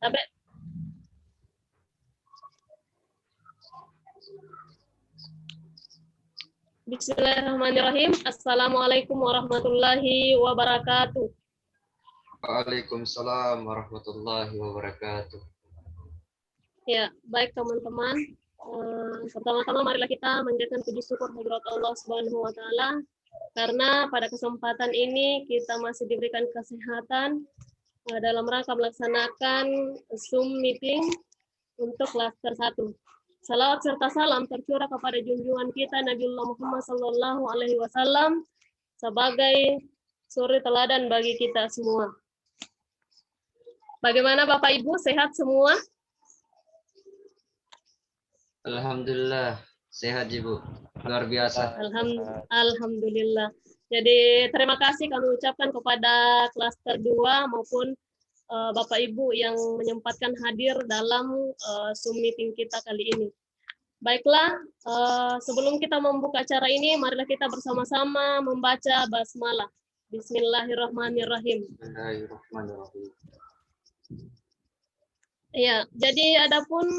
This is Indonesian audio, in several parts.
Tabe. Bismillahirrahmanirrahim. Assalamualaikum warahmatullahi wabarakatuh. Waalaikumsalam warahmatullahi wabarakatuh. Ya, baik teman-teman. Pertama-tama marilah kita menjadikan puji syukur kehadirat Allah Subhanahu wa taala karena pada kesempatan ini kita masih diberikan kesehatan dalam rangka melaksanakan Zoom meeting untuk klaster 1. Salawat serta salam tercurah kepada junjungan kita Nabiullah Muhammad sallallahu alaihi wasallam sebagai suri teladan bagi kita semua. Bagaimana Bapak Ibu, sehat semua? Alhamdulillah, sehat Ibu. Luar biasa. Alhamdulillah. Jadi terima kasih kami ucapkan kepada klaster 2 maupun Bapak Ibu yang menyempatkan hadir dalam Zoom meeting kita kali ini. Baiklah, sebelum kita membuka acara ini, marilah kita bersama-sama membaca basmalah. Bismillahirrahmanirrahim. Bismillahirrahmanirrahim. Ya, jadi adapun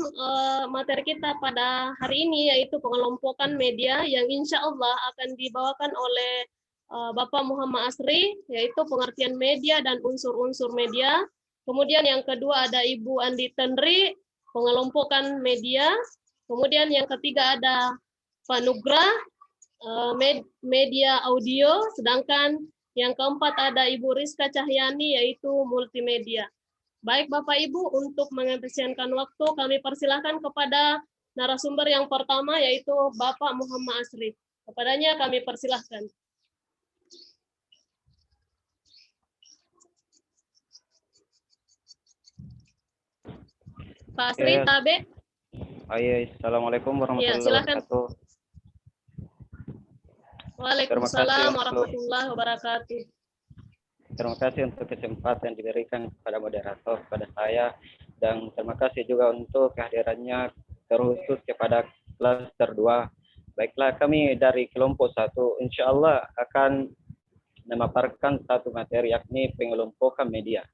materi kita pada hari ini yaitu pengelompokan media yang insya Allah akan dibawakan oleh Bapak Muhammad Asri, yaitu pengertian media dan unsur-unsur media. Kemudian yang kedua ada Ibu Andi Tenri, pengelompokan media. Kemudian yang ketiga ada Pak Nugrah, media audio. Sedangkan yang keempat ada Ibu Rizka Cahyani, yaitu multimedia. Baik Bapak Ibu, untuk mengefisienkan waktu, kami persilahkan kepada narasumber yang pertama, yaitu Bapak Muhammad Asri. Kepadanya kami persilahkan. Pak Asri, Tabe. Assalamualaikum warahmatullahi wabarakatuh. Waalaikumsalam warahmatullahi wabarakatuh. Terima kasih untuk kesempatan diberikan kepada moderator, kepada saya, dan terima kasih juga untuk kehadirannya terkhusus kepada klaster 2. Baiklah, kami dari kelompok 1 insya Allah akan memaparkan satu materi, yakni pengelompokan media.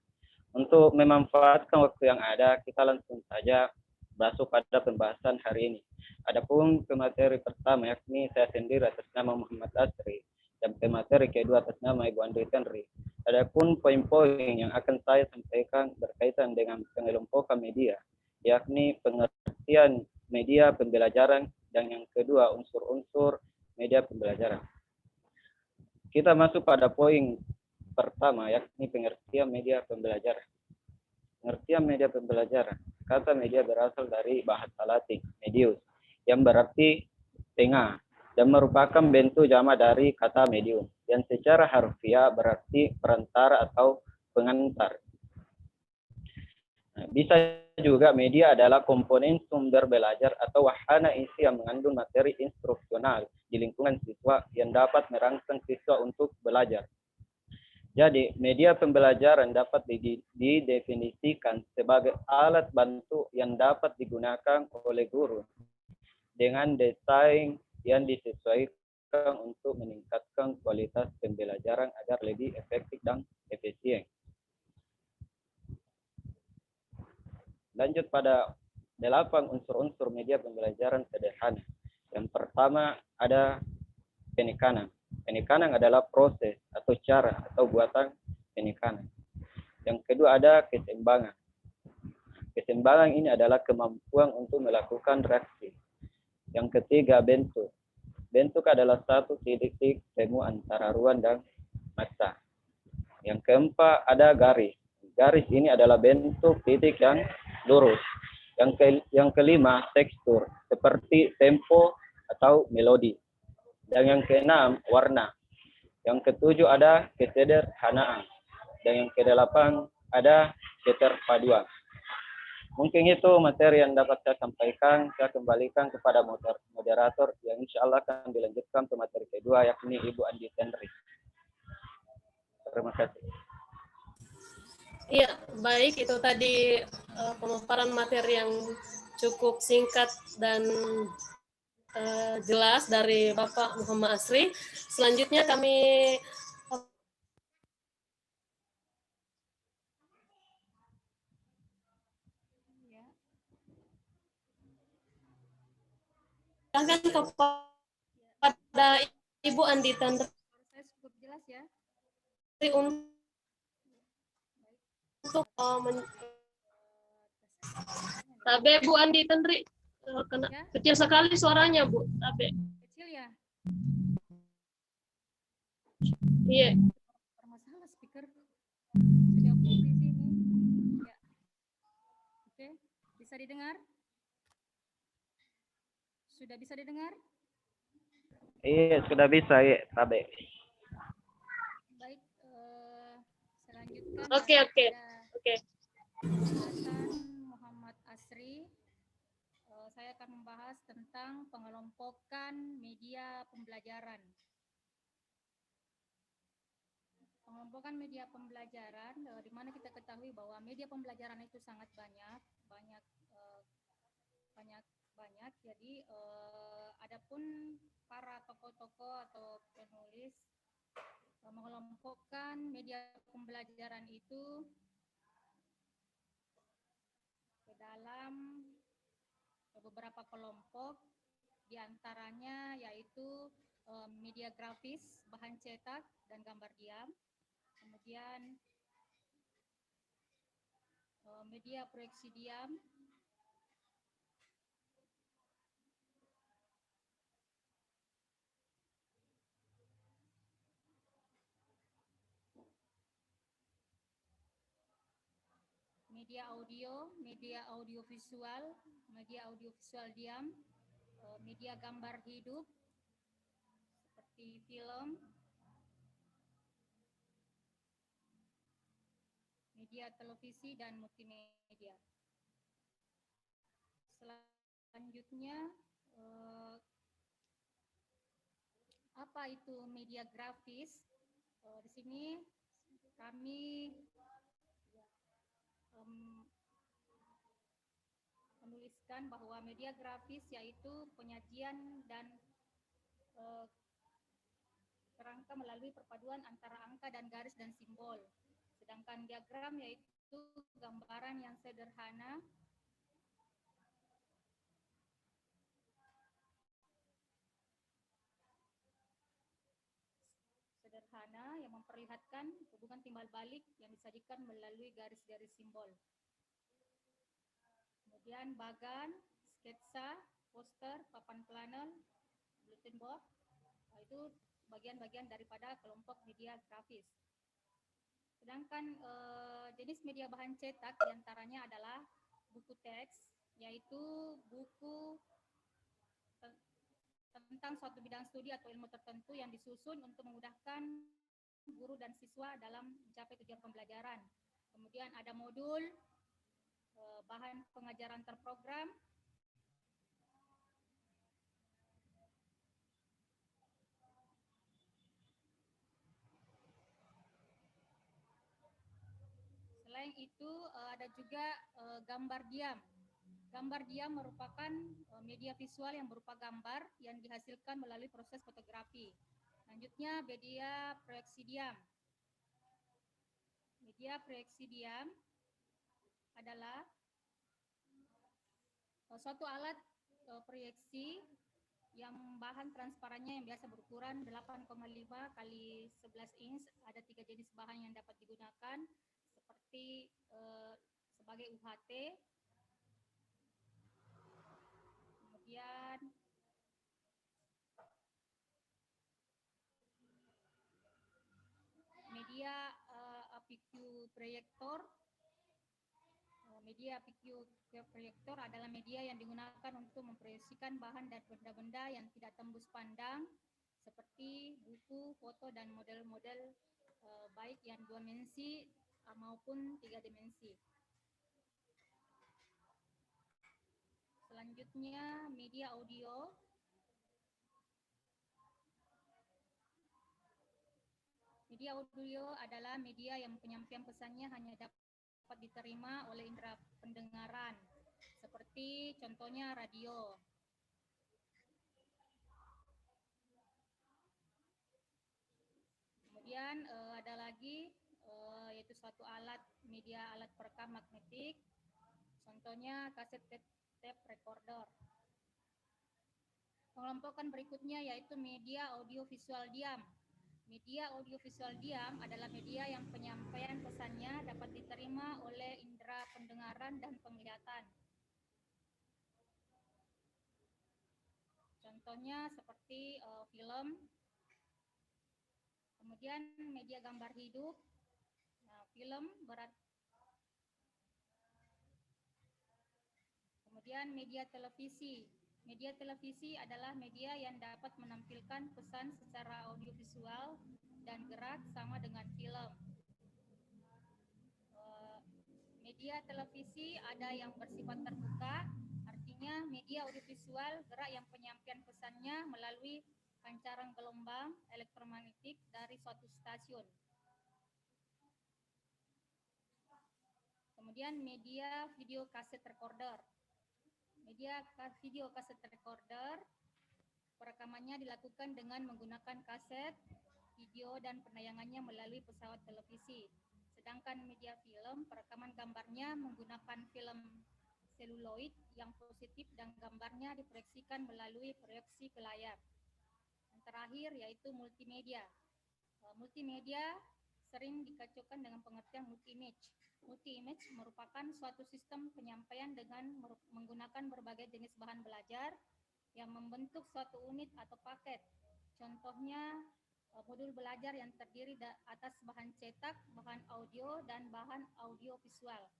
Untuk memanfaatkan waktu yang ada, kita langsung saja masuk pada pembahasan hari ini. Adapun pemateri pertama, yakni saya sendiri atas nama Muhammad Asri, dan pemateri kedua atas nama Ibu Andi Tenri. Adapun poin-poin yang akan saya sampaikan berkaitan dengan pengelompokan media, yakni pengertian media pembelajaran, dan yang kedua unsur-unsur media pembelajaran. Kita masuk pada poin pertama, yakni pengertian media pembelajaran. Pengertian media pembelajaran. Kata media berasal dari bahasa Latin, medius, yang berarti tengah, dan merupakan bentuk jamak dari kata medium, yang secara harfiah berarti perantara atau pengantar. Bisa juga media adalah komponen sumber belajar atau wahana isi yang mengandung materi instruksional di lingkungan siswa yang dapat merangsang siswa untuk belajar. Jadi, media pembelajaran dapat didefinisikan sebagai alat bantu yang dapat digunakan oleh guru dengan desain yang disesuaikan untuk meningkatkan kualitas pembelajaran agar lebih efektif dan efisien. Lanjut pada 8 unsur-unsur media pembelajaran sederhana. Yang pertama ada penekanan. Penekanan adalah proses atau cara atau buatan penekanan. Yang kedua ada keseimbangan. Keseimbangan ini adalah kemampuan untuk melakukan reaksi. Yang ketiga bentuk. Bentuk adalah satu titik temu antara ruang dan massa. Yang keempat ada garis. Garis ini adalah bentuk titik yang lurus. Yang kelima tekstur, seperti tempo atau melodi. Dan yang keenam warna. Yang ketujuh ada kesederhanaan. Dan yang kedelapan ada keterpaduan. Mungkin itu materi yang dapat saya sampaikan. Saya kembalikan kepada moderator yang insya Allah akan dilanjutkan ke materi kedua, yakni Ibu Andi Tenri. Terima kasih. Iya, baik, itu tadi pemaparan materi yang cukup singkat dan jelas dari Bapak Muhammad Asri. Selanjutnya kami Sedangkan kepada Ibu Andi Tandri Saya cukup jelas ya. untuk Tabe Bu Andi Tandri Ya. kecil sekali suaranya Bu Tabe. Kecil ya. Iya. Permasalah speaker. Sudah oke di sini. Ya. Oke, bisa didengar? Sudah bisa didengar? Iya, sudah bisa ya, Tabe. Baik, saya lanjutkan. Oke. Penjelasan Muhammad Asri. Saya akan membahas tentang pengelompokan media pembelajaran. Pengelompokan media pembelajaran, di mana kita ketahui bahwa media pembelajaran itu sangat banyak. Jadi, adapun para tokoh-tokoh atau penulis mengelompokkan media pembelajaran itu ke dalam beberapa kelompok, diantaranya yaitu media grafis, bahan cetak, dan gambar diam. Kemudian media proyeksi diam, media audio, media audiovisual, media audiovisual diam, media gambar hidup seperti film, media televisi, dan multimedia. Selanjutnya, apa itu media grafis? Di sini kami menuliskan bahwa media grafis yaitu penyajian dan kerangka melalui perpaduan antara angka dan garis dan simbol. Sedangkan diagram yaitu gambaran yang sederhana yang memperlihatkan hubungan timbal balik yang disajikan melalui garis-garis simbol. Kemudian bagan, sketsa, poster, papan planner, bulletin board, itu bagian-bagian daripada kelompok media grafis. Sedangkan jenis media bahan cetak diantaranya adalah buku teks, yaitu buku tentang suatu bidang studi atau ilmu tertentu yang disusun untuk memudahkan guru dan siswa dalam mencapai tujuan pembelajaran. Kemudian ada modul, bahan pengajaran terprogram, selain itu ada juga gambar diam. Gambar diam merupakan media visual yang berupa gambar yang dihasilkan melalui proses fotografi. Selanjutnya media proyeksi diam. Media proyeksi diam adalah suatu alat proyeksi yang bahan transparannya yang biasa berukuran 8,5 kali 11 inch. Ada 3 jenis bahan yang dapat digunakan seperti sebagai UHT, kemudian media PQ proyektor. Media PQ proyektor adalah media yang digunakan untuk memproyeksikan bahan dan benda-benda yang tidak tembus pandang seperti buku, foto, dan model-model baik yang 2 dimensi maupun 3 dimensi. Selanjutnya media audio. Media audio adalah media yang penyampaian pesannya hanya dapat diterima oleh indera pendengaran, seperti contohnya radio. Kemudian ada lagi yaitu suatu alat media alat perekam magnetik, contohnya kaset tape recorder. Pengelompokan berikutnya yaitu media audiovisual diam. Media audiovisual diam adalah media yang penyampaian pesannya dapat diterima oleh indera pendengaran dan penglihatan. Contohnya seperti film, kemudian media gambar hidup, film kemudian media televisi. Media televisi adalah media yang dapat menampilkan pesan secara audiovisual dan gerak sama dengan film. Media televisi ada yang bersifat terbuka, artinya media audiovisual gerak yang penyampaian pesannya melalui pancaran gelombang elektromagnetik dari suatu stasiun. Kemudian media video kaset recorder. Media video kaset recorder, perekamannya dilakukan dengan menggunakan kaset, video, dan penayangannya melalui pesawat televisi. Sedangkan media film, perekaman gambarnya menggunakan film seluloid yang positif dan gambarnya diproyeksikan melalui proyeksi ke layar. Yang terakhir yaitu multimedia. Multimedia sering dikaitkan dengan pengertian multi-image. Multi-image merupakan suatu sistem penyampaian dengan menggunakan berbagai jenis bahan belajar yang membentuk suatu unit atau paket. Contohnya modul belajar yang terdiri atas bahan cetak, bahan audio, dan bahan audio visual.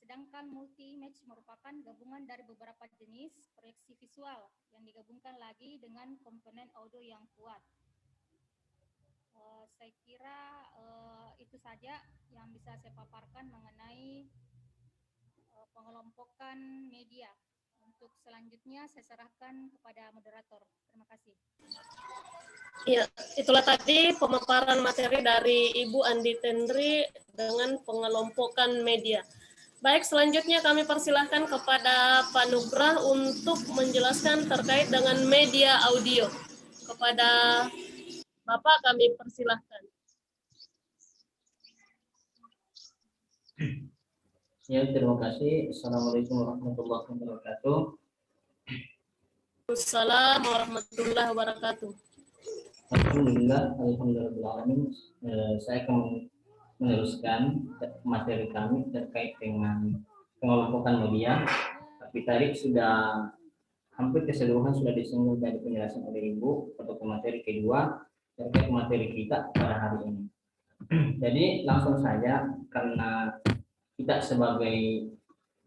Sedangkan multi-image merupakan gabungan dari beberapa jenis proyeksi visual yang digabungkan lagi dengan komponen audio yang kuat. Saya kira itu saja yang bisa saya paparkan mengenai pengelompokan media. Untuk selanjutnya saya serahkan kepada moderator. Terima kasih. Ya, itulah tadi pemaparan materi dari Ibu Andi Tendri dengan pengelompokan media. Baik, selanjutnya kami persilahkan kepada Pak Nugrah untuk menjelaskan terkait dengan media audio. Kepada Bapak kami persilahkan. Ya, terima kasih. Assalamualaikum warahmatullahi wabarakatuh. Assalamualaikum warahmatullahi wabarakatuh. Alhamdulillah. Saya akan meneruskan materi kami terkait dengan pengelompokan media. Tapi tadi sudah hampir keseluruhan sudah disinggung dari penjelasan oleh Ibu untuk materi kedua terkait materi kita pada hari ini. Jadi langsung saja, karena kita sebagai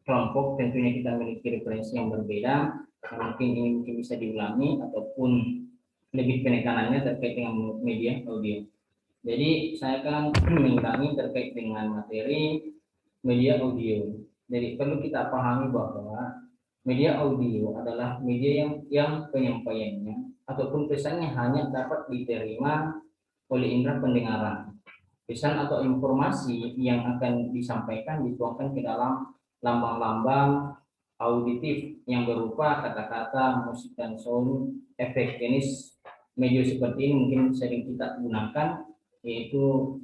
kelompok tentunya kita memiliki referensi yang berbeda, mungkin ini mungkin bisa diulangi ataupun lebih penekanannya terkait dengan media audio. Jadi saya akan mengulangi terkait dengan materi media audio. Jadi perlu kita pahami bahwa media audio adalah media yang penyampaiannya ataupun pesannya hanya dapat diterima oleh indera pendengaran. Pesan atau informasi yang akan disampaikan dituangkan ke dalam lambang-lambang auditif yang berupa kata-kata, musik, dan sound efek. Jenis media seperti ini mungkin sering kita gunakan, yaitu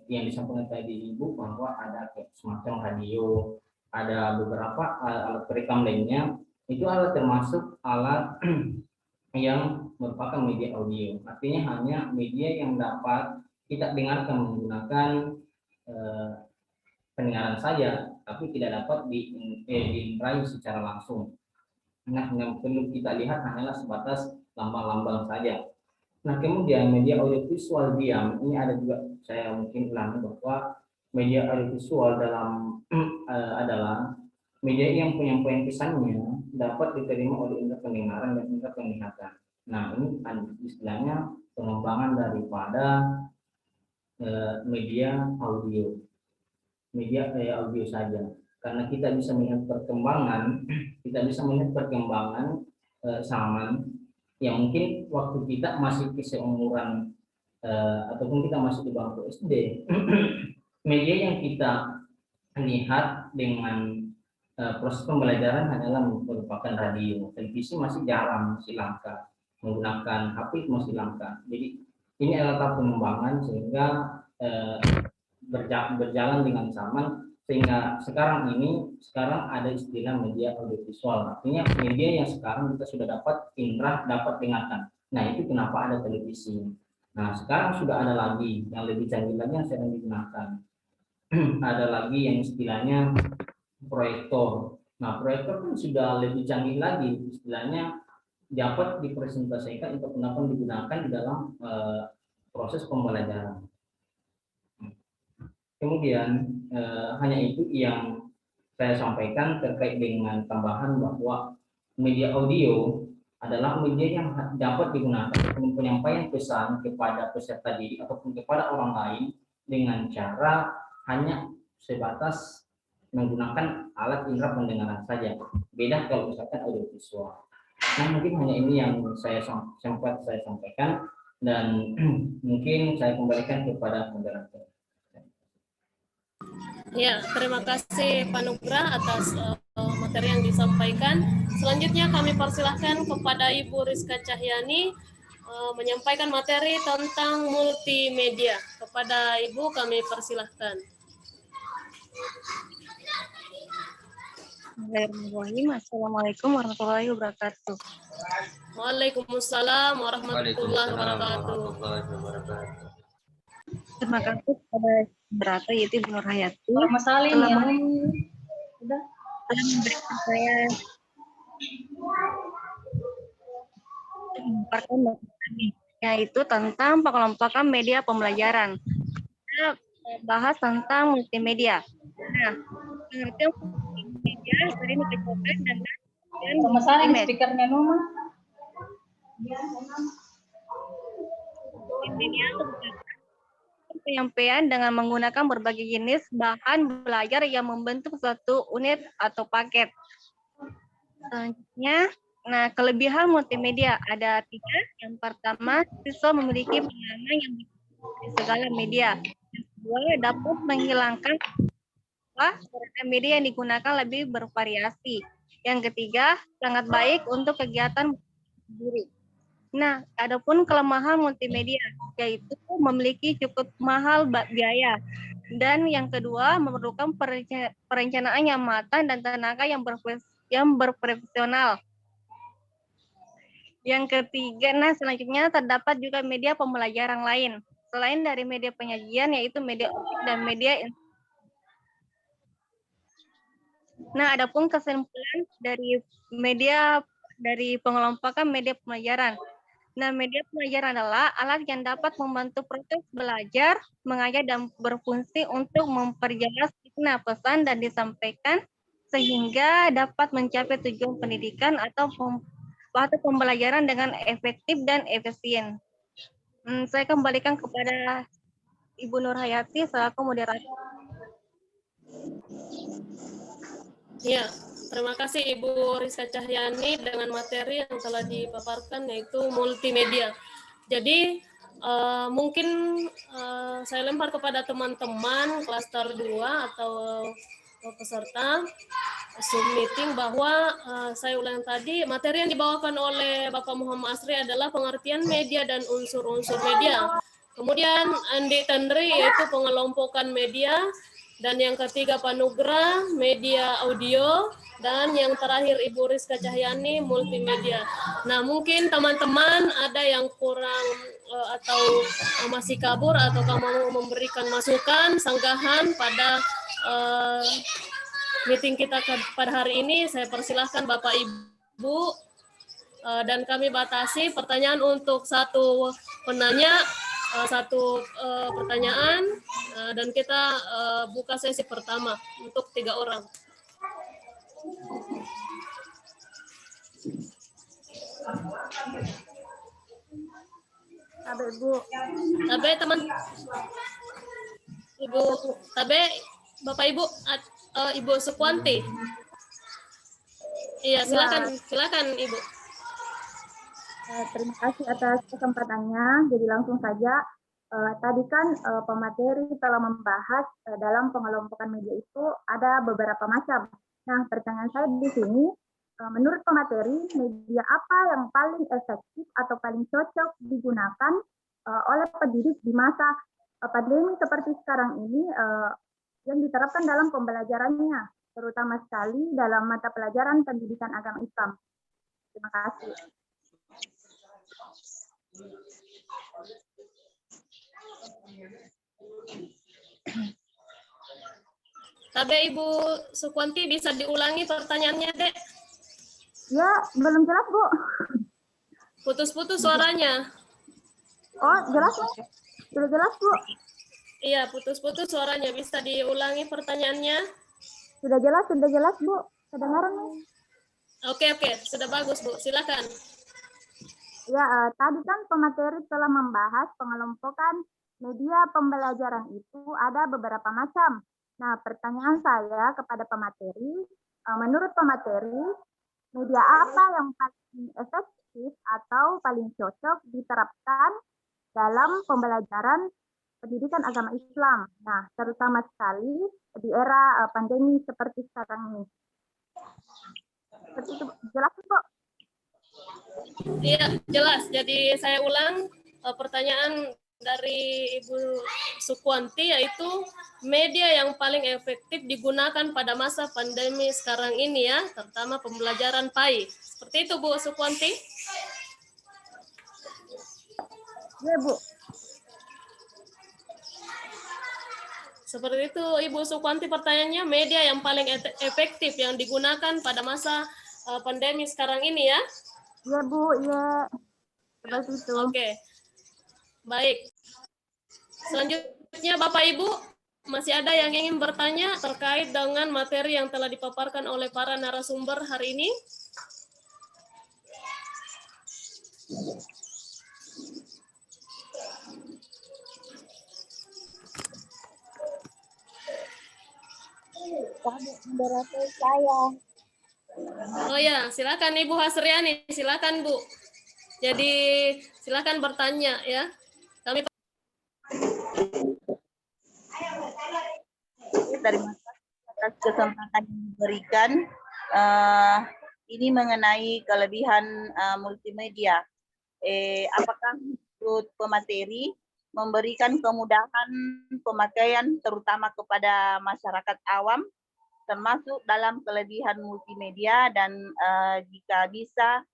yang disampaikan tadi Ibu bahwa ada semacam radio, ada beberapa alat perekam lainnya. Itu alat termasuk alat yang merupakan media audio. Artinya hanya media yang dapat kita dengarkan menggunakan pendengaran saja, tapi tidak dapat diinterai secara langsung. Nah, yang perlu kita lihat hanyalah sebatas lambang-lambang saja. Nah, kemudian media audiovisual diam ini ada juga, saya mungkin ulangi bahwa media audiovisual adalah media yang penyampaian pesannya dapat diterima oleh indera pendengaran dan indera penglihatan. Nah, ini istilahnya pengembangan daripada media audio saja, karena kita bisa melihat perkembangan zaman yang mungkin waktu kita masih seumuran ataupun kita masih di bangku SD. Media yang kita lihat dengan proses pembelajaran hanyalah merupakan radio, televisi masih jarang, masih langka, menggunakan HP masih langka. Jadi ini adalah tahap pengembangan sehingga berjalan dengan zaman sehingga sekarang ada istilah media audiovisual, artinya media yang sekarang kita sudah dapat indra, dapat dengarkan. Nah, itu kenapa ada televisi. Nah, sekarang sudah ada lagi yang lebih canggih lagi yang sedang digunakan. Ada lagi yang istilahnya proyektor. Nah, proyektor kan sudah lebih canggih lagi, istilahnya dapat dipresentasikan untuk digunakan di dalam proses pembelajaran. Kemudian hanya itu yang saya sampaikan terkait dengan tambahan bahwa media audio adalah media yang dapat digunakan untuk penyampaian pesan kepada peserta didik ataupun kepada orang lain dengan cara hanya sebatas menggunakan alat indera pendengaran saja. Beda kalau misalkan audiovisual. Nah, mungkin hanya ini yang sempat saya sampaikan, dan mungkin saya kembalikan kepada moderator. Ya, terima kasih Pak Nugrah atas materi yang disampaikan. Selanjutnya kami persilahkan kepada Ibu Rizka Cahyani menyampaikan materi tentang multimedia. Kepada Ibu kami persilahkan. Assalamualaikum warahmatullahi wabarakatuh. Waalaikumsalam warahmatullahi Waalaikumsalam wabarakatuh. warahmatullahi wabarakatuh. Terima kasih kepada Berata yaitu Ibu Nur Hayati Salim telah ya. memberikan saya memaparkan materi, yaitu tentang pengelompokan media pembelajaran. Kita bahas tentang multimedia. Nah, pengertian multimedia sering dikecualikan dengan Salim speakernya Numa. multimedia penyampaian dengan menggunakan berbagai jenis bahan belajar yang membentuk suatu unit atau paket. Selanjutnya, nah kelebihan multimedia ada 3. Yang pertama, siswa memiliki pengalaman yang di segala media. Yang kedua, dapat menghilangkan karena media yang digunakan lebih bervariasi. Yang ketiga, sangat baik untuk kegiatan sendiri. Nah, adapun kelemahan multimedia, yaitu memiliki cukup mahal biaya. Dan yang kedua, memerlukan perencanaan yang matang dan tenaga yang berprofesional. Yang ketiga, nah selanjutnya terdapat juga media pembelajaran lain. Selain dari media penyajian, yaitu media optik dan media. Nah, adapun kesimpulan dari pengelompokan media pembelajaran. Nah, media pembelajaran adalah alat yang dapat membantu proses belajar, mengajar, dan berfungsi untuk memperjelas makna pesan dan disampaikan sehingga dapat mencapai tujuan pendidikan atau pembelajaran dengan efektif dan efisien. Saya kembalikan kepada Ibu Nur Hayati selaku moderator. Ya, terima kasih Ibu Rizka Cahyani dengan materi yang telah dipaparkan yaitu multimedia. Jadi mungkin saya lempar kepada teman-teman klaster 2 atau peserta Zoom meeting bahwa saya ulang tadi materi yang dibawakan oleh Bapak Muhammad Asri adalah pengertian media dan unsur-unsur media. Kemudian Andi Tandri yaitu pengelompokan media. Dan yang ketiga Pak Nugrah, media audio, dan yang terakhir Ibu Rizka Cahyani, multimedia. Nah, mungkin teman-teman ada yang kurang atau masih kabur atau kamu memberikan masukan, sanggahan pada meeting kita pada hari ini, saya persilahkan Bapak Ibu, dan kami batasi pertanyaan untuk satu penanya, satu pertanyaan, dan kita buka sesi pertama untuk 3 orang. Tabe Bu. Tabe teman, Ibu Tabe, Bapak Ibu, Ibu Sukwanti. Iya, silakan Ibu. Terima kasih atas kesempatannya. Jadi langsung saja, tadi kan pemateri telah membahas dalam pengelompokan media itu ada beberapa macam. Nah, pertanyaan saya di sini, menurut pemateri, media apa yang paling efektif atau paling cocok digunakan oleh pendidik di masa pandemi seperti sekarang ini, yang diterapkan dalam pembelajarannya, terutama sekali dalam mata pelajaran pendidikan agama Islam. Terima kasih. Tapi Ibu Sukwanti bisa diulangi pertanyaannya, Dek? Ya, belum jelas, Bu. Putus-putus suaranya. Oh, jelas, Bu. Sudah jelas, Bu. Iya, putus-putus suaranya. Bisa diulangi pertanyaannya? Sudah jelas, Bu. Kedengaran, Bu. Oke, sudah bagus, Bu. Silakan. Ya, tadi kan pemateri telah membahas pengelompokan media pembelajaran itu ada beberapa macam. Nah, pertanyaan saya kepada pemateri, menurut pemateri, media apa yang paling efektif atau paling cocok diterapkan dalam pembelajaran pendidikan agama Islam? Nah, terutama sekali di era pandemi seperti sekarang ini. Seperti itu, jelas, Bu? Iya, jelas. Jadi saya ulang pertanyaan dari Ibu Sukwanti, yaitu media yang paling efektif digunakan pada masa pandemi sekarang ini ya, terutama pembelajaran PAI. Seperti itu, Bu Sukwanti? Ya, Bu. Seperti itu, Ibu Sukwanti, pertanyaannya, media yang paling efektif yang digunakan pada masa pandemi sekarang ini ya? Ya, Bu, ya. Seperti itu. Oke. Baik. Selanjutnya, Bapak Ibu, masih ada yang ingin bertanya terkait dengan materi yang telah dipaparkan oleh para narasumber hari ini? Moderator saya. Oh ya, silakan Ibu Hasriani, silakan Bu. Jadi silakan bertanya ya. Kami Terima kasih atas kesempatan yang diberikan. Ini mengenai kelebihan multimedia. Apakah menurut pemateri memberikan kemudahan pemakaian terutama kepada masyarakat awam, termasuk dalam kelebihan multimedia, dan jika bisa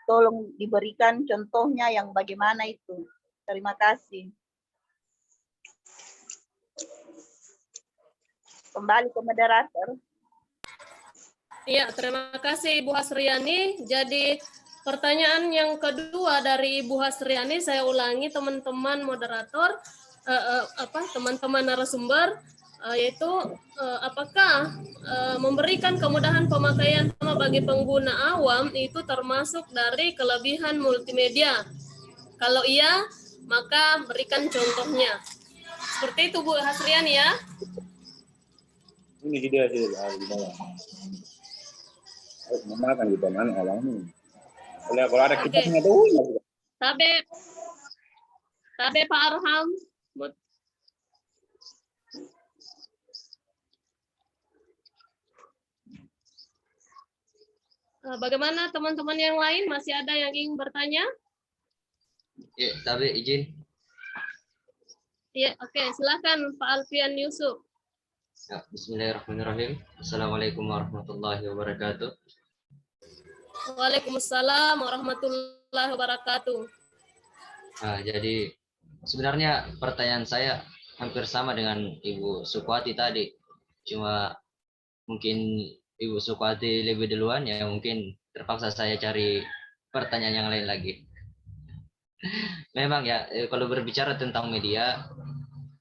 tolong diberikan contohnya yang bagaimana itu. Terima kasih. Kembali ke moderator. Iya, terima kasih Ibu Hasriani. Jadi pertanyaan yang kedua dari Ibu Hasriani saya ulangi teman-teman moderator, teman-teman narasumber, yaitu apakah memberikan kemudahan pemakaian sama bagi pengguna awam itu termasuk dari kelebihan multimedia? Kalau iya, maka berikan contohnya. Seperti itu Bu Hasriani ya. Ini dia di bawah. Harus memakan di mana alami. Kalau ada kitabnya tuh. Tabe Pak Arham. Bagaimana teman-teman yang lain? Masih ada yang ingin bertanya? Ya, Tabe izin. Ya, oke. Silakan Pak Alfian Yusuf. Ya, bismillahirrahmanirrahim. Assalamualaikum warahmatullahi wabarakatuh. Waalaikumsalam warahmatullahi wabarakatuh. Nah, jadi sebenarnya pertanyaan saya hampir sama dengan Ibu Sukwati tadi. Cuma mungkin Ibu Sukwati lebih duluan, ya mungkin terpaksa saya cari pertanyaan yang lain lagi. Memang ya, kalau berbicara tentang media,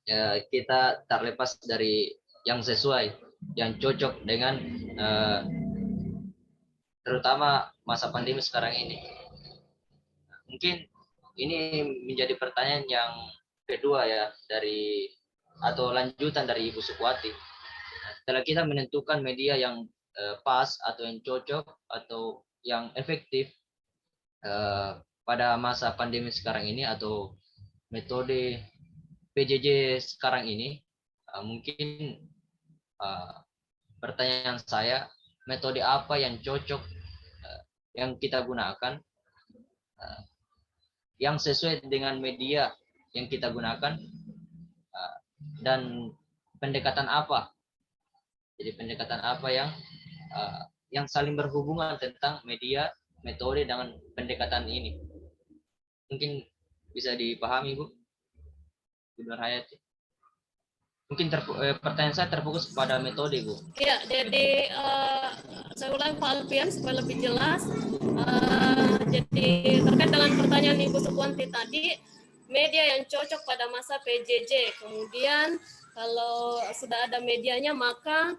ya, kita tak lepas dari yang sesuai, yang cocok dengan terutama masa pandemi sekarang ini. Mungkin ini menjadi pertanyaan yang kedua ya dari atau lanjutan dari Ibu Sukwati. Setelah kita menentukan media yang pas atau yang cocok atau yang efektif pada masa pandemi sekarang ini atau metode PJJ sekarang ini, mungkin pertanyaan saya, metode apa yang cocok yang kita gunakan, yang sesuai dengan media yang kita gunakan, dan pendekatan apa? Jadi pendekatan apa yang saling berhubungan tentang media, metode dengan pendekatan ini? Mungkin bisa dipahami, Bu Nur Hayati. Mungkin pertanyaan saya terfokus kepada metode, Bu. Ya, jadi saya ulang Pak Alfian supaya lebih jelas. Jadi terkait dengan pertanyaan Ibu Sukuanti tadi, media yang cocok pada masa PJJ. Kemudian kalau sudah ada medianya, maka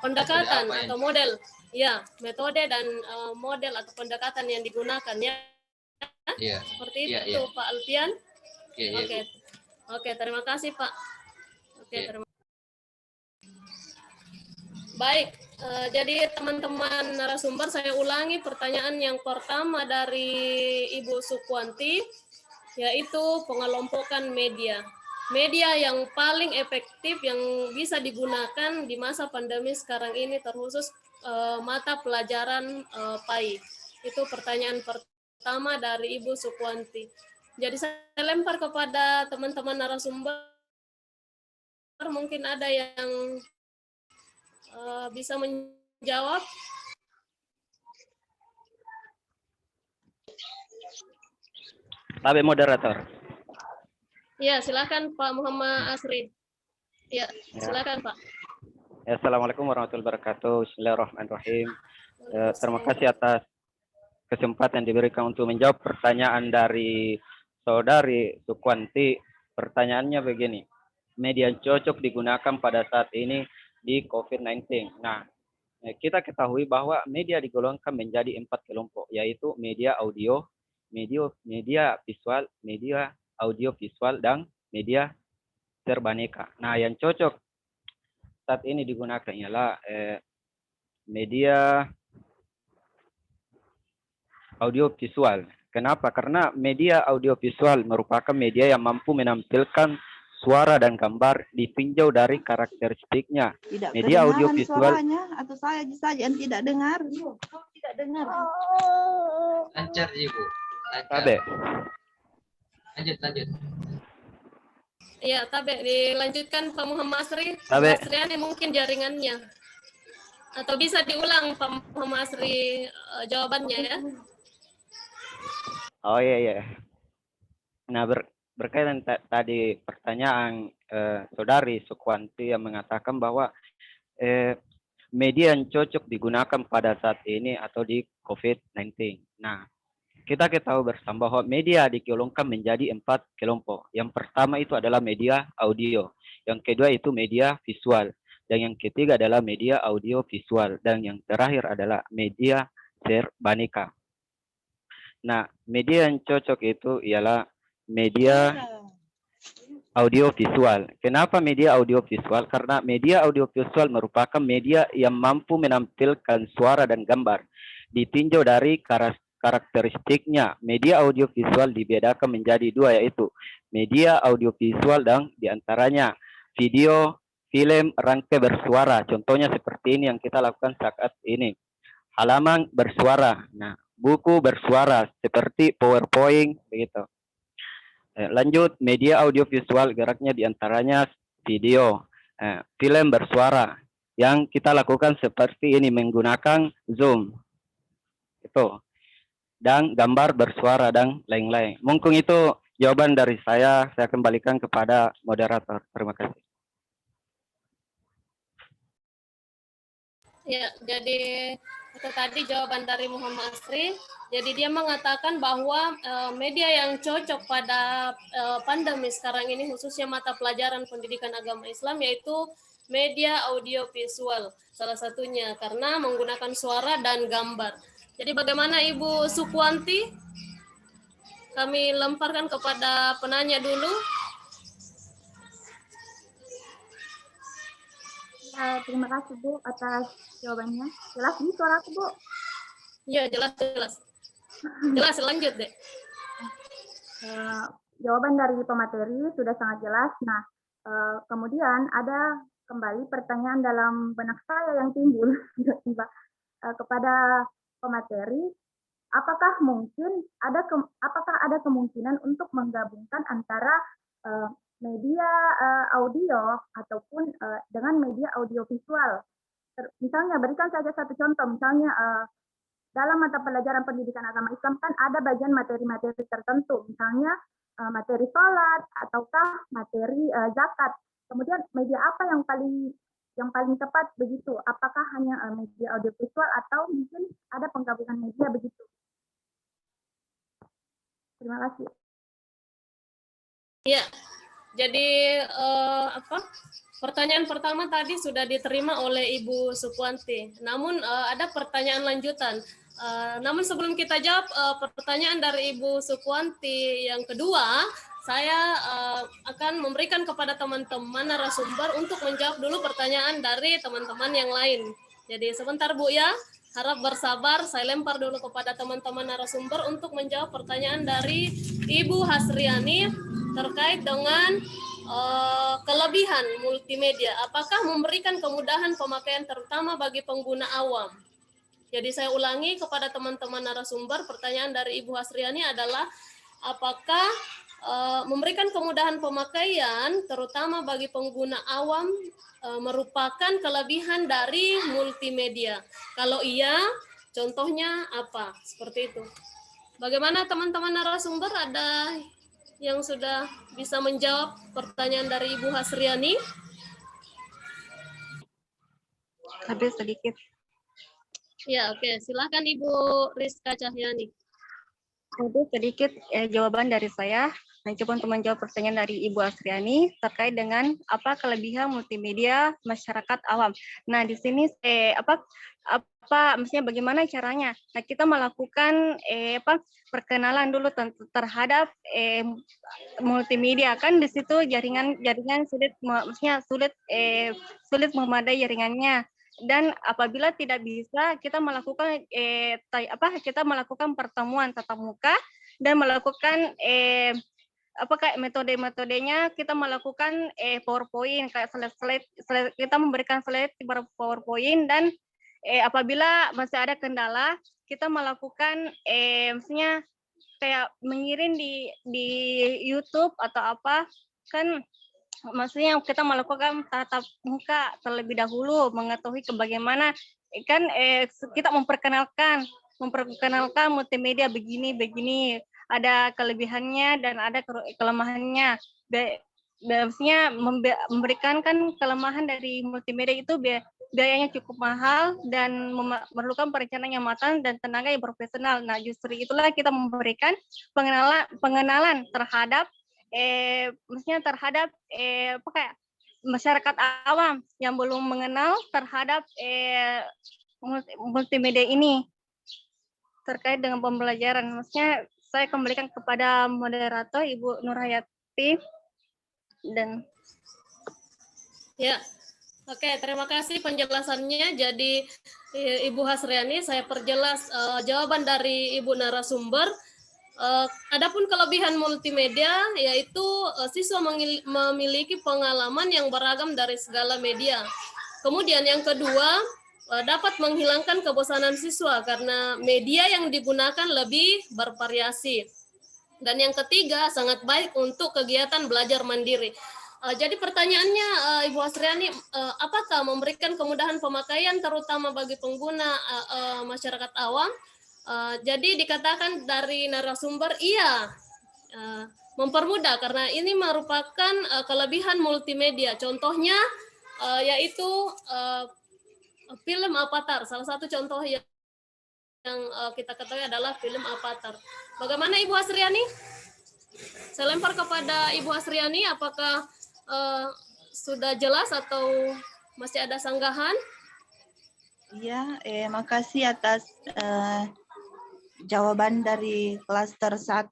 pendekatan atau model, ya metode dan model atau pendekatan yang digunakan ya. Iya. Seperti itu, Pak Alfian. Iya, Oke, terima kasih Pak. Iya. Terima. Baik, jadi teman-teman narasumber, saya ulangi pertanyaan yang pertama dari Ibu Sukuanti, yaitu pengelompokan media. Media yang paling efektif yang bisa digunakan di masa pandemi sekarang ini, terkhusus mata pelajaran PAI. Itu pertanyaan pertama dari Ibu Sukuanti. Jadi saya lempar kepada teman-teman narasumber, mungkin ada yang bisa menjawab. Tabe moderator. Ya, silakan Pak Muhammad Asri. Ya, silakan Pak. Assalamualaikum warahmatullahi wabarakatuh. Bismillahirrahmanirrahim. Terima kasih atas kesempatan diberikan untuk menjawab pertanyaan dari Saudari Sukuanti. Pertanyaannya begini, media yang cocok digunakan pada saat ini di COVID-19. Nah, kita ketahui bahwa media digolongkan menjadi 4 kelompok, yaitu media audio, media visual, media audio visual, dan media serbaneka. Nah, yang cocok saat ini digunakan ialah media audio visual. Kenapa? Karena media audio visual merupakan media yang mampu menampilkan suara dan gambar ditinjau dari karakteristiknya. Tidak media audio kedengaran visual suaranya atau saya saja yang tidak dengar. Tidak dengar. Lancar, Ibu. Tabe. Lanjut. Iya, Tabe, dilanjutkan Pak Muhammad Asri. Tabe. Pak Asriani mungkin jaringannya. Atau bisa diulang Pak Muhammad Asri jawabannya ya. Oh iya. Nah, berkaitan tadi pertanyaan Saudari Sukuanti yang mengatakan bahwa media yang cocok digunakan pada saat ini atau di COVID-19. Nah, kita ketahui bersama bahwa media digolongkan menjadi 4 kelompok. Yang pertama itu adalah media audio, yang kedua itu media visual, dan yang ketiga adalah media audio visual, dan yang terakhir adalah media serbaneka. Nah, media yang cocok itu ialah media audio visual. Kenapa media audio visual? Karena media audio visual merupakan media yang mampu menampilkan suara dan gambar ditinjau dari karakteristiknya. Media audio visual dibedakan menjadi 2, yaitu media audio visual dan diantaranya video, film, rangkai bersuara. Contohnya seperti ini yang kita lakukan saat ini. Halaman bersuara. Nah, buku bersuara seperti PowerPoint begitu. Lanjut, media audio visual geraknya diantaranya video, film bersuara yang kita lakukan seperti ini menggunakan Zoom itu, dan gambar bersuara dan lain-lain. Mungkin itu jawaban dari saya kembalikan kepada moderator. Terima kasih. Ya, jadi itu tadi jawaban dari Muhammad Asri. Jadi dia mengatakan bahwa media yang cocok pada pandemi sekarang ini, khususnya mata pelajaran pendidikan agama Islam, yaitu media audio visual salah satunya, karena menggunakan suara dan gambar. Jadi bagaimana Ibu Sukuanti? Kami lemparkan kepada penanya dulu. Terima kasih Bu atas jawabannya. Jelas nih suara aku Bu? Iya, jelas. Jelas, lanjut deh. Jawaban dari pemateri sudah sangat jelas. Nah, kemudian ada kembali pertanyaan dalam benak saya yang timbul kepada pemateri. Apakah ada kemungkinan untuk menggabungkan antara media audio ataupun dengan media audiovisual. Misalnya berikan saja satu contoh, misalnya dalam mata pelajaran pendidikan agama Islam kan ada bagian materi-materi tertentu, misalnya materi sholat ataukah materi zakat. Kemudian media apa yang paling tepat begitu? Apakah hanya media audiovisual atau mungkin ada penggabungan media begitu? Terima kasih. Ya, jadi pertanyaan pertama tadi sudah diterima oleh Ibu Sukuanti. Namun ada pertanyaan lanjutan. Namun sebelum kita jawab pertanyaan dari Ibu Sukuanti yang kedua, saya akan memberikan kepada teman-teman narasumber untuk menjawab dulu pertanyaan dari teman-teman yang lain. Jadi sebentar Bu ya, harap bersabar. Saya lempar dulu kepada teman-teman narasumber untuk menjawab pertanyaan dari Ibu Hasriani terkait dengan kelebihan multimedia. Apakah memberikan kemudahan pemakaian terutama bagi pengguna awam? Jadi saya ulangi kepada teman-teman narasumber, pertanyaan dari Ibu Hasriani adalah apakah memberikan kemudahan pemakaian terutama bagi pengguna awam merupakan kelebihan dari multimedia? Kalau iya, contohnya apa? Seperti itu. Bagaimana teman-teman narasumber, ada yang sudah bisa menjawab pertanyaan dari Ibu Hasriani? Habis sedikit. Ya, oke. Silakan Ibu Rizka Cahyani. Habis sedikit jawaban dari saya. Mencoba untuk menjawab pertanyaan dari Ibu Hasriani terkait dengan apa kelebihan multimedia masyarakat awam. Nah, di sini maksudnya bagaimana caranya? Nah, kita melakukan perkenalan dulu terhadap multimedia, kan di situ jaringan sulit, maksudnya sulit memadai jaringannya. Dan apabila tidak bisa, kita melakukan pertemuan tatap muka dan melakukan kayak metode-metodenya, kita melakukan PowerPoint, kayak slide, kita memberikan slide di PowerPoint, dan apabila masih ada kendala, kita melakukan maksudnya kayak mengirim di YouTube atau apa, kan maksudnya kita melakukan tatap muka terlebih dahulu, mengetahui bagaimana kan kita memperkenalkan multimedia begini, ada kelebihannya dan ada kelemahannya. Maksudnya memberikan kan kelemahan dari multimedia itu biayanya cukup mahal dan memerlukan perencanaan yang matang dan tenaga yang profesional. Nah, justru itulah kita memberikan pengenalan terhadap masyarakat awam yang belum mengenal terhadap multimedia ini terkait dengan pembelajaran. Maksudnya saya kembalikan kepada moderator Ibu Nurhayati dan ya. Oke, terima kasih penjelasannya. Jadi Ibu Hasriani, saya perjelas jawaban dari Ibu narasumber. Adapun kelebihan multimedia yaitu siswa memiliki pengalaman yang beragam dari segala media. Kemudian yang kedua, dapat menghilangkan kebosanan siswa karena media yang digunakan lebih bervariasi. Dan yang ketiga, sangat baik untuk kegiatan belajar mandiri. Jadi pertanyaannya Ibu Hasriani, apakah memberikan kemudahan pemakaian terutama bagi pengguna masyarakat awam? Jadi dikatakan dari narasumber iya, mempermudah karena ini merupakan kelebihan multimedia. Contohnya yaitu film Avatar. Salah satu contoh yang kita ketahui adalah film Avatar. Bagaimana Ibu Hasriani? Saya lempar kepada Ibu Hasriani, apakah sudah jelas atau masih ada sanggahan? Iya, makasih atas jawaban dari klaster 1.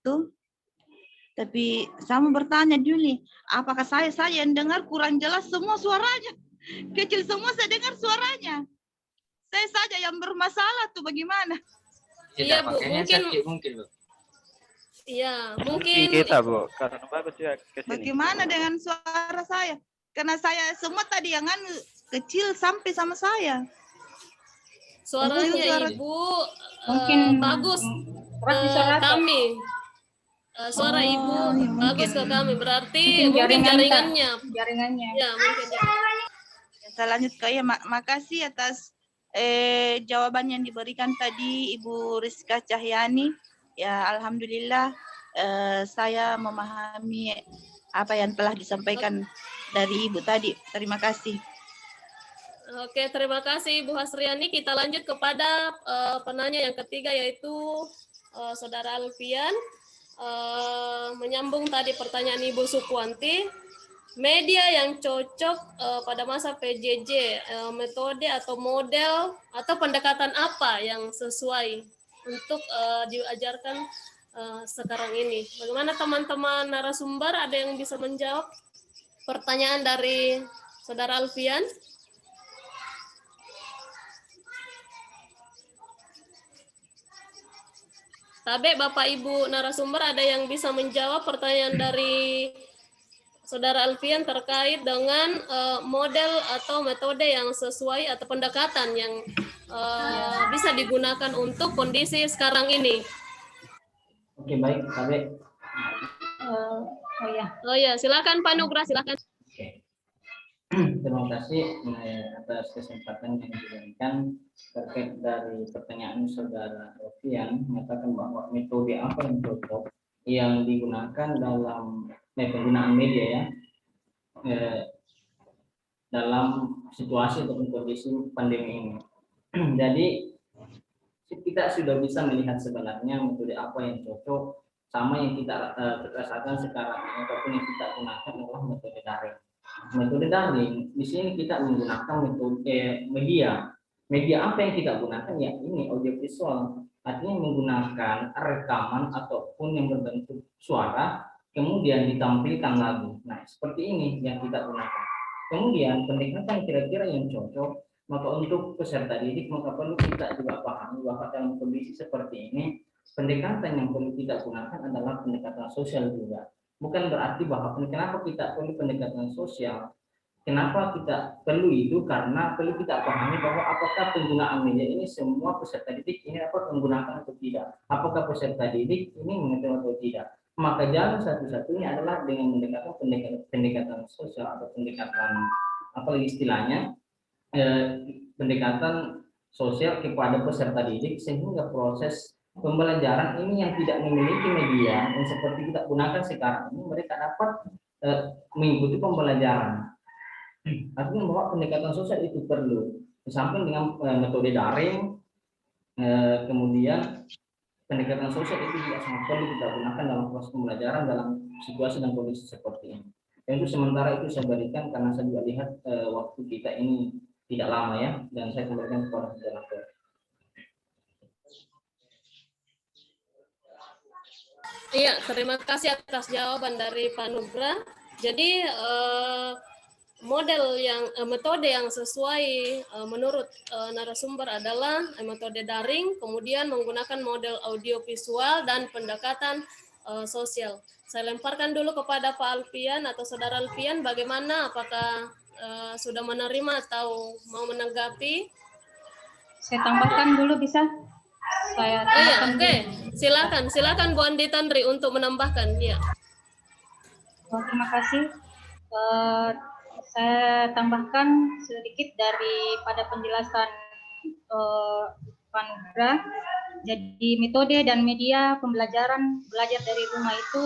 Tapi saya mau bertanya dulu nih, apakah saya yang dengar kurang jelas semua suaranya? Kecil semua saya dengar suaranya. Saya saja yang bermasalah tuh bagaimana? Iya Bu, mungkin Bu. Iya, mungkin kita Bu, karena bagus ya kesini. Bagaimana dengan suara saya? Karena saya semua tadi yang kecil sampai sama saya. Suaranya Ibu mungkin bagus kami. Suara Ibu ya bagus ke mungkin kami, berarti Mungkin mungkin jaringan, Kak. jaringannya. Jaringannya. Ya, mungkin jaringannya. saya lanjut ke ya, makasih atas jawaban yang diberikan tadi Ibu Rizka Cahyani. Ya, alhamdulillah saya memahami apa yang telah disampaikan dari Ibu tadi. Terima kasih. Oke, terima kasih Ibu Hasriani. Kita lanjut kepada penanya yang ketiga, yaitu Saudara Alfian. Menyambung tadi pertanyaan Ibu Sukuanti, media yang cocok pada masa PJJ, metode atau model atau pendekatan apa yang sesuai untuk diajarkan sekarang ini? Bagaimana teman-teman narasumber, ada yang bisa menjawab pertanyaan dari Saudara Alfian? Tabe, Bapak Ibu narasumber, ada yang bisa menjawab pertanyaan dari Saudara Alfian terkait dengan model atau metode yang sesuai atau pendekatan yang bisa digunakan untuk kondisi sekarang ini? Oke, baik, Tabe. Oh ya, silakan Pak Nugra, silakan. Oke. Terima kasih atas kesempatan yang diberikan terkait dari pertanyaan Saudara Alfian, mengatakan bahwa metode apa yang cocok yang digunakan dalam penggunaan media ya dalam situasi atau kondisi pandemi ini. Jadi kita sudah bisa melihat sebenarnya metode apa yang cocok sama yang kita rasakan sekarang ini, ataupun yang kita gunakan adalah metode daring. Metode daring di sini kita menggunakan metode media apa yang kita gunakan, ya ini audiovisual, artinya menggunakan rekaman ataupun yang berbentuk suara kemudian ditampilkan lagu. Nah, seperti ini yang kita gunakan. Kemudian pendekatan kira-kira yang cocok, maka untuk peserta didik maka perlu kita juga pahami bahwa dalam kondisi seperti ini pendekatan yang perlu kita gunakan adalah pendekatan sosial juga. Bukan berarti bahwa kenapa kita perlu pendekatan sosial, kenapa kita perlu itu, karena perlu kita pahami bahwa apakah penggunaan media ini semua peserta didik ini dapat menggunakan atau tidak, apakah peserta didik ini mengetahui atau tidak. Maka jalan satu-satunya adalah dengan mendekatkan pendekatan sosial atau pendekatan apa istilahnya pendekatan sosial kepada peserta didik, sehingga proses pembelajaran ini yang tidak memiliki media yang seperti kita gunakan sekarang ini, mereka dapat mengikuti pembelajaran. Artinya bahwa pendekatan sosial itu perlu, di samping dengan metode daring, kemudian pendekatan sosial itu juga sangat perlu kita gunakan dalam proses pembelajaran dalam situasi dan kondisi seperti ini. Dan itu sementara itu saya berikan karena saya juga lihat waktu kita ini tidak lama ya, dan saya kembalikan kepada Saudara. Iya, terima kasih atas jawaban dari Pak Nugra. Jadi metode yang sesuai menurut narasumber adalah metode daring, kemudian menggunakan model audiovisual dan pendekatan sosial. Saya lemparkan dulu kepada Pak Alfian atau Saudara Alfian, bagaimana, apakah sudah menerima atau mau menanggapi? Saya tambahkan dulu bisa? Saya tambahkan Oke. Silakan Bu Andi Tandri untuk menambahkan. Ya. Terima kasih. Saya tambahkan sedikit daripada penjelasan Pak Nugra. Jadi metode dan media pembelajaran belajar dari rumah itu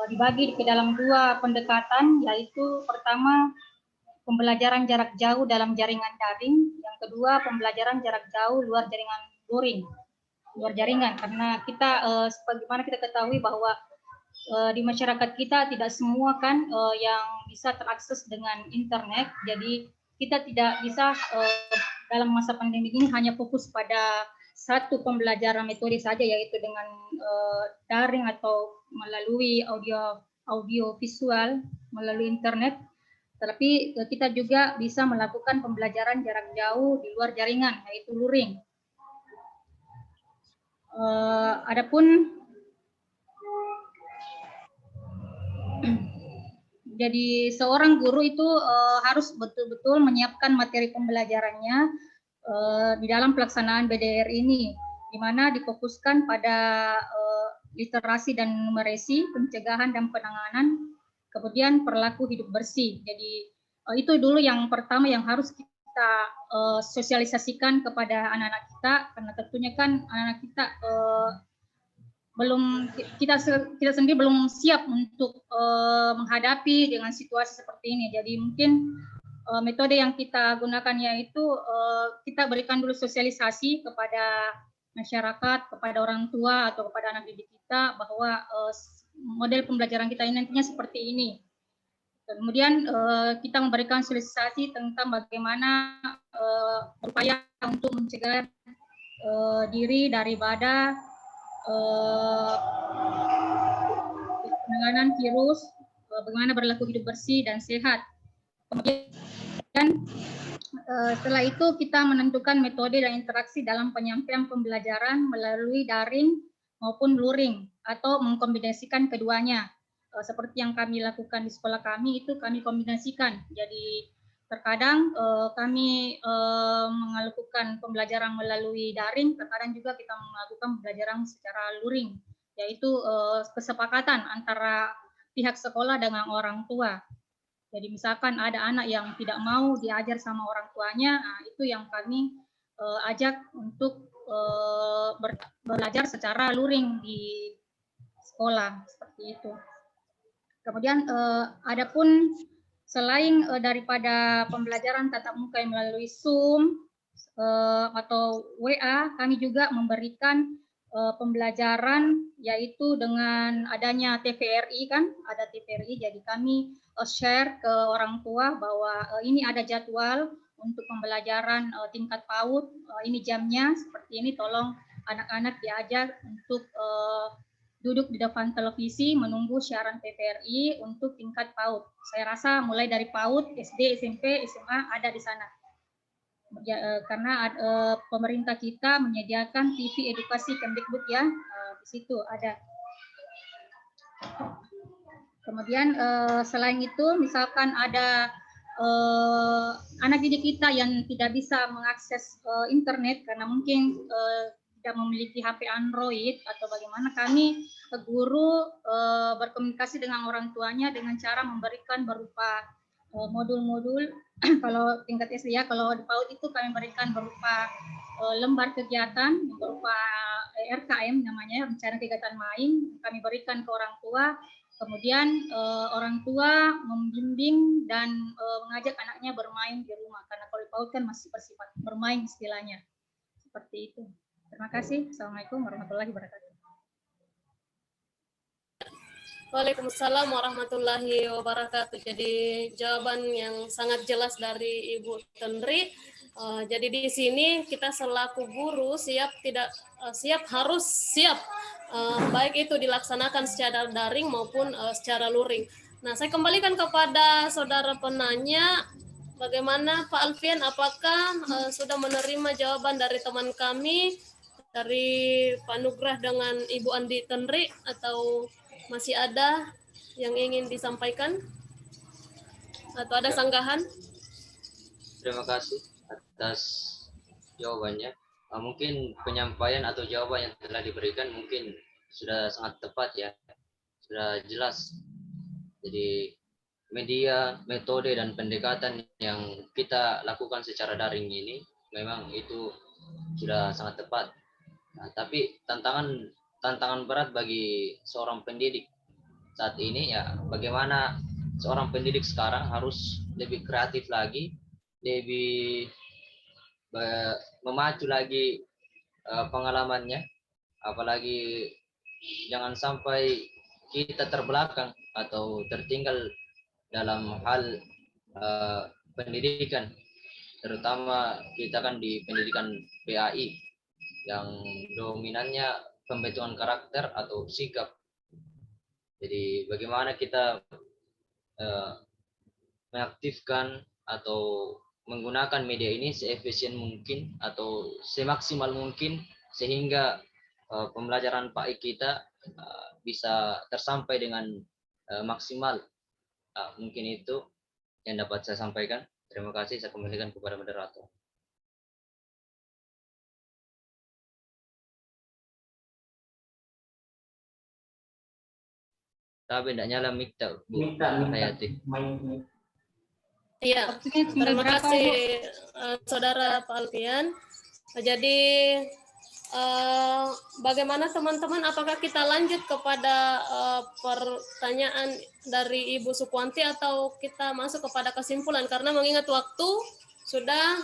dibagi ke dalam dua pendekatan, yaitu pertama pembelajaran jarak jauh dalam jaringan daring, yang kedua pembelajaran jarak jauh luar jaringan luring, luar jaringan. Karena kita sebagaimana kita ketahui bahwa di masyarakat kita tidak semua kan yang bisa terakses dengan internet, jadi kita tidak bisa dalam masa pandemi ini hanya fokus pada satu pembelajaran metode saja, yaitu dengan daring atau melalui audio visual melalui internet, tetapi kita juga bisa melakukan pembelajaran jarak jauh di luar jaringan, yaitu luring. Adapun jadi seorang guru itu harus betul-betul menyiapkan materi pembelajarannya di dalam pelaksanaan BDR ini, di mana difokuskan pada literasi dan numerasi, pencegahan dan penanganan, kemudian perilaku hidup bersih. Jadi itu dulu yang pertama yang harus kita sosialisasikan kepada anak-anak kita, karena tentunya kan anak-anak kita kita sendiri belum siap untuk menghadapi dengan situasi seperti ini. Jadi mungkin metode yang kita gunakan yaitu kita berikan dulu sosialisasi kepada masyarakat, kepada orang tua atau kepada anak didik kita bahwa model pembelajaran kita ini nantinya seperti ini. Kemudian kita memberikan sosialisasi tentang bagaimana upaya untuk mencegah diri daripada penanganan virus, bagaimana berlaku hidup bersih dan sehat. Kemudian setelah itu kita menentukan metode dan interaksi dalam penyampaian pembelajaran melalui daring maupun luring atau mengkombinasikan keduanya. Seperti yang kami lakukan di sekolah kami itu kami kombinasikan. Jadi terkadang kami melakukan pembelajaran melalui daring, terkadang juga kita melakukan pembelajaran secara luring, yaitu kesepakatan antara pihak sekolah dengan orang tua. Jadi misalkan ada anak yang tidak mau diajar sama orang tuanya, nah itu yang kami ajak untuk belajar secara luring di sekolah, seperti itu. Kemudian adapun selain daripada pembelajaran tatap muka yang melalui Zoom atau WA, kami juga memberikan pembelajaran yaitu dengan adanya TVRI kan, ada TVRI, jadi kami share ke orang tua bahwa ini ada jadwal untuk pembelajaran tingkat PAUD, ini jamnya seperti ini, tolong anak-anak diajak untuk duduk di depan televisi menunggu siaran TVRI untuk tingkat PAUD. Saya rasa mulai dari PAUD, SD, SMP, SMA ada di sana. Karena pemerintah kita menyediakan TV edukasi Kemdikbud ya, di situ ada. Kemudian selain itu misalkan ada anak didik kita yang tidak bisa mengakses internet karena mungkin tidak memiliki HP Android atau bagaimana, kami guru berkomunikasi dengan orang tuanya dengan cara memberikan berupa modul-modul. Kalau tingkat SD ya, kalau di PAUD itu kami berikan berupa lembar kegiatan berupa RKM namanya, rencana kegiatan main, kami berikan ke orang tua. Kemudian orang tua membimbing dan mengajak anaknya bermain di rumah, karena kalau di PAUD kan masih bersifat bermain istilahnya. Seperti itu. Terima kasih. Assalamualaikum warahmatullahi wabarakatuh. Waalaikumsalam warahmatullahi wabarakatuh. Jadi jawaban yang sangat jelas dari Ibu Tendri. Jadi di sini kita selaku guru harus siap baik itu dilaksanakan secara daring maupun secara luring. Nah, saya kembalikan kepada saudara penanya, bagaimana Pak Alfian, apakah sudah menerima jawaban dari teman kami, dari Pak Nugrah dengan Ibu Andi Tendri, atau masih ada yang ingin disampaikan atau ada sanggahan? Terima kasih atas jawabannya. Mungkin penyampaian atau jawaban yang telah diberikan mungkin sudah sangat tepat ya, sudah jelas. Jadi media, metode dan pendekatan yang kita lakukan secara daring ini memang itu sudah sangat tepat. Nah, tapi tantangan berat bagi seorang pendidik saat ini ya, bagaimana seorang pendidik sekarang harus lebih kreatif lagi, lebih memacu lagi pengalamannya, apalagi jangan sampai kita terbelakang atau tertinggal dalam hal pendidikan, terutama kita kan di pendidikan PAI yang dominannya pembentukan karakter atau sikap. Jadi bagaimana kita mengaktifkan atau menggunakan media ini seefisien mungkin atau semaksimal mungkin sehingga pembelajaran PAI kita bisa tersampai dengan maksimal. Mungkin itu yang dapat saya sampaikan. Terima kasih, saya kembalikan kepada moderator. Tapi tidak nyala mic tak, Bu Minta Hayati. main. Iya, Waktunya tinggal terima berapa, kasih Bu? Saudara Pak Alfian. Jadi bagaimana teman-teman? Apakah kita lanjut kepada pertanyaan dari Ibu Sukwanti atau kita masuk kepada kesimpulan? Karena mengingat waktu sudah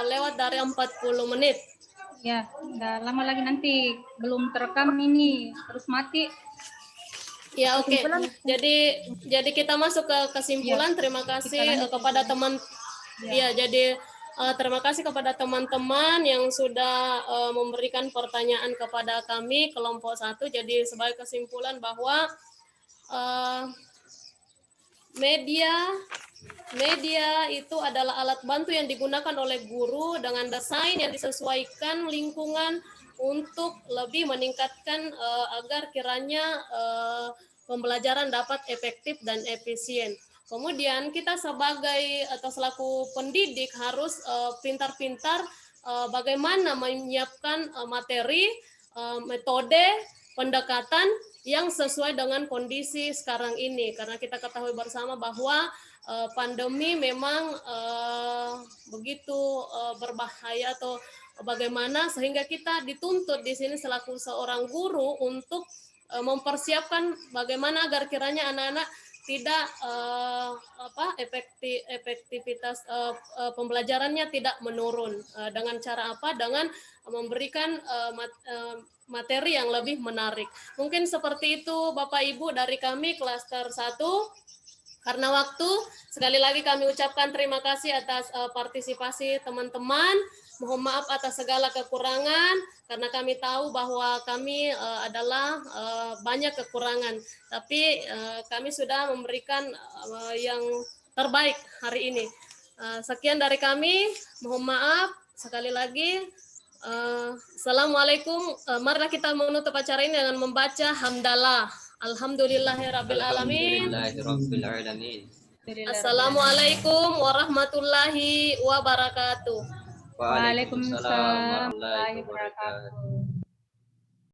lewat dari 40 menit. Ya, udah lama lagi nanti belum terekam ini, terus mati. Ya, oke. Jadi kita masuk ke kesimpulan. Terima kasih kepada teman. Ya, jadi terima kasih kepada teman-teman yang sudah memberikan pertanyaan kepada kami kelompok 1. Jadi sebagai kesimpulan bahwa media itu adalah alat bantu yang digunakan oleh guru dengan desain yang disesuaikan lingkungan untuk lebih meningkatkan agar kiranya pembelajaran dapat efektif dan efisien. Kemudian kita sebagai atau selaku pendidik harus pintar-pintar bagaimana menyiapkan materi, metode, pendekatan yang sesuai dengan kondisi sekarang ini, karena kita ketahui bersama bahwa pandemi memang begitu berbahaya atau bagaimana sehingga kita dituntut di sini selaku seorang guru untuk mempersiapkan bagaimana agar kiranya anak-anak tidak efektivitas pembelajarannya tidak menurun. Dengan cara apa? Dengan memberikan materi yang lebih menarik. Mungkin seperti itu Bapak Ibu dari kami klaster 1. Karena waktu, sekali lagi kami ucapkan terima kasih atas partisipasi teman-teman. Mohon maaf atas segala kekurangan, karena kami tahu bahwa kami adalah banyak kekurangan. Tapi kami sudah memberikan yang terbaik hari ini. Sekian dari kami, mohon maaf. Sekali lagi, Assalamualaikum. Marilah kita menutup acara ini dengan membaca hamdalah. Alhamdulillahirrabbilalamin. Assalamualaikum warahmatullahi wabarakatuh. Waalaikumsalam warahmatullahi wabarakatuh.